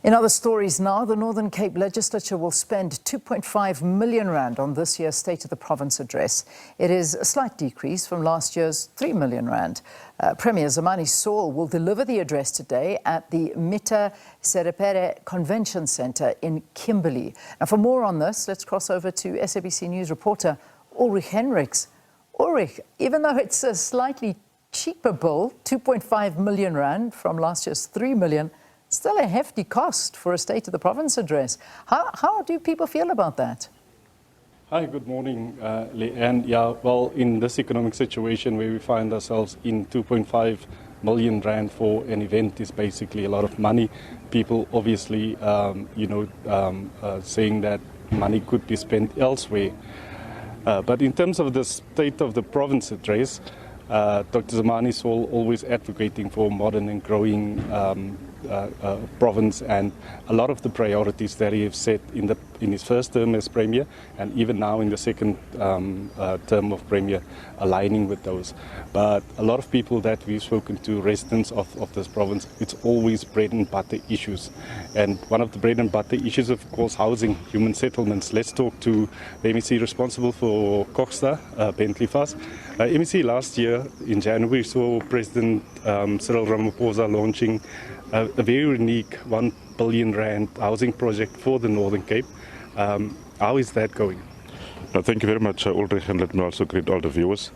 In other stories now, the Northern Cape Legislature will spend R2.5 million on this year's State of the Province address. It is a slight decrease from last year's R3 million. Premier Zamani Saul will deliver the address today at the Mittah Seperepere Convention Centre in Kimberley. Now, for more on this, let's cross over to SABC News reporter Ulrich Hendriks. Ulrich, even though it's a slightly cheaper bill, R2.5 million from last year's R3 million, still a hefty cost for a State of the Province address. How do people feel about that? Hi, good morning, Leanne. Yeah, well, in this economic situation where we find ourselves in R2.5 million for an event is basically a lot of money. People obviously, saying that money could be spent elsewhere. But in terms of the State of the Province address, Dr. Zamani Saul always advocating for modern and growing province, and a lot of the priorities that he has set in his first term as Premier and even now in the second term of Premier, aligning with those. But a lot of people that we've spoken to, residents of this province, it's always bread and butter issues. And one of the bread and butter issues, of course, housing, human settlements. Let's talk to the MEC responsible for Costa, Bentley Fast. MEC, last year in January saw President Cyril Ramaphosa launching a very unique R1 billion housing project for the Northern Cape. How is that going? Thank you very much, Ulrich, and let me also greet all the viewers.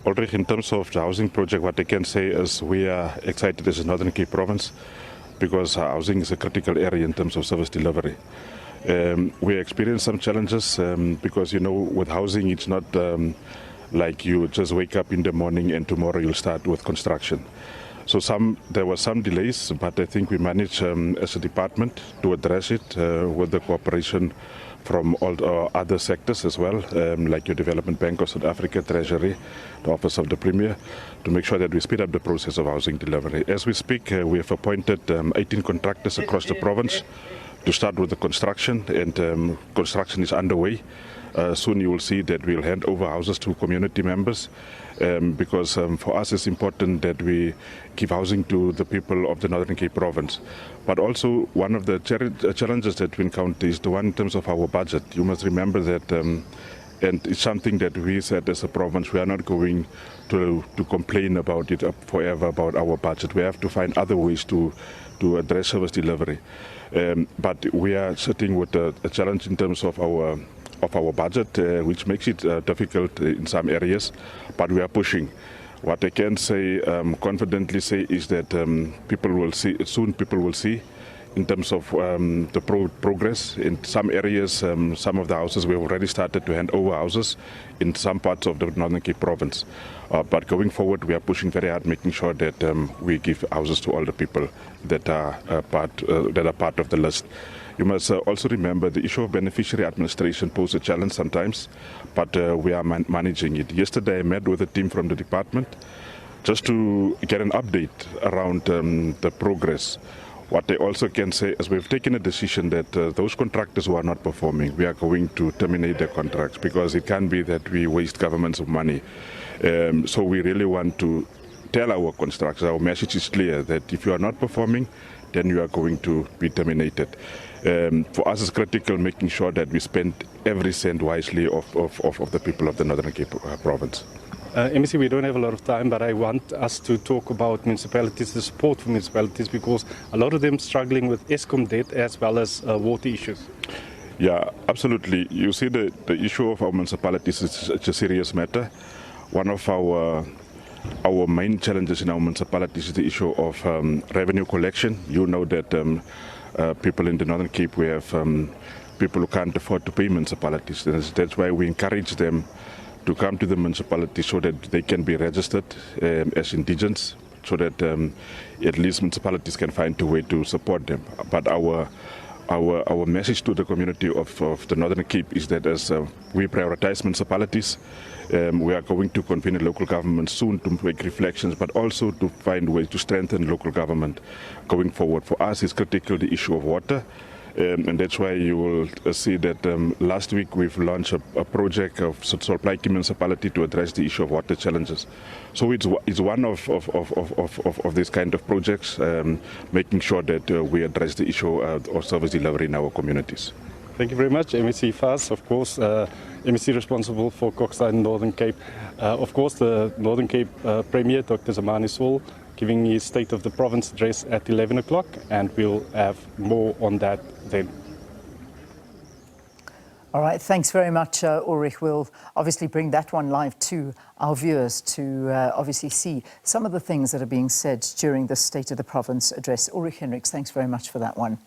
Ulrich, in terms of the housing project, what I can say is we are excited as a Northern Cape province because housing is a critical area in terms of service delivery. We experience some challenges because, with housing, it's not like you just wake up in the morning and tomorrow you'll start with construction. So there were some delays, but I think we managed as a department to address it with the cooperation from all other sectors as well, like your Development Bank of South Africa, Treasury, the Office of the Premier, to make sure that we speed up the process of housing delivery. As we speak, we have appointed 18 contractors across the province to start with the construction, and construction is underway. Soon you will see that we'll hand over houses to community members because for us it's important that we give housing to the people of the Northern Cape province. But also one of the challenges that we encounter is the one in terms of our budget. You must remember that, and it's something that we said as a province, we are not going to complain about it forever about our budget. We have to find other ways to address service delivery. But we are sitting with a challenge in terms of our budget, which makes it difficult in some areas, but we are pushing. What I can say, confidently say, is that people will see in terms of the progress. In some areas, some of the houses, we have already started to hand over houses in some parts of the Northern Cape province. But going forward, we are pushing very hard, making sure that we give houses to all the people that are part of the list. You must also remember the issue of beneficiary administration poses a challenge sometimes, but we are managing it. Yesterday I met with a team from the department just to get an update around the progress. What I also can say is we've taken a decision that those contractors who are not performing, we are going to terminate their contracts because it can't be that we waste government's money. So we really want to tell our constructors, our message is clear, that if you are not performing, then you are going to be terminated. For us, it's critical making sure that we spend every cent wisely of the people of the Northern Cape province. MEC, we don't have a lot of time, but I want us to talk about municipalities, the support for municipalities, because a lot of them struggling with Eskom debt as well as water issues. Yeah, absolutely. You see, the issue of our municipalities is a serious matter. One of our main challenges in our municipalities is the issue of revenue collection. You know that people in the Northern Cape, we have people who can't afford to pay municipalities. That's why we encourage them to come to the municipality so that they can be registered as indigents, so that at least municipalities can find a way to support them. But our message to the community of the Northern Cape is that as we prioritize municipalities, we are going to convene a local government soon to make reflections, but also to find ways to strengthen local government going forward. For us, it's critical the issue of water. And that's why you will see that last week we've launched a project of Supply Cape Municipality to address the issue of water challenges. So it's one of these kind of projects, making sure that we address the issue of service delivery in our communities. Thank you very much. MEC Faz, of course, MEC responsible for Kokstad and Northern Cape. Of course, the Northern Cape Premier, Dr. Zamani Saul, giving his State of the Province address at 11 o'clock, and we'll have more on that then. All right, thanks very much, Ulrich. We'll obviously bring that one live to our viewers to obviously see some of the things that are being said during the State of the Province address. Ulrich Hendriks, thanks very much for that one.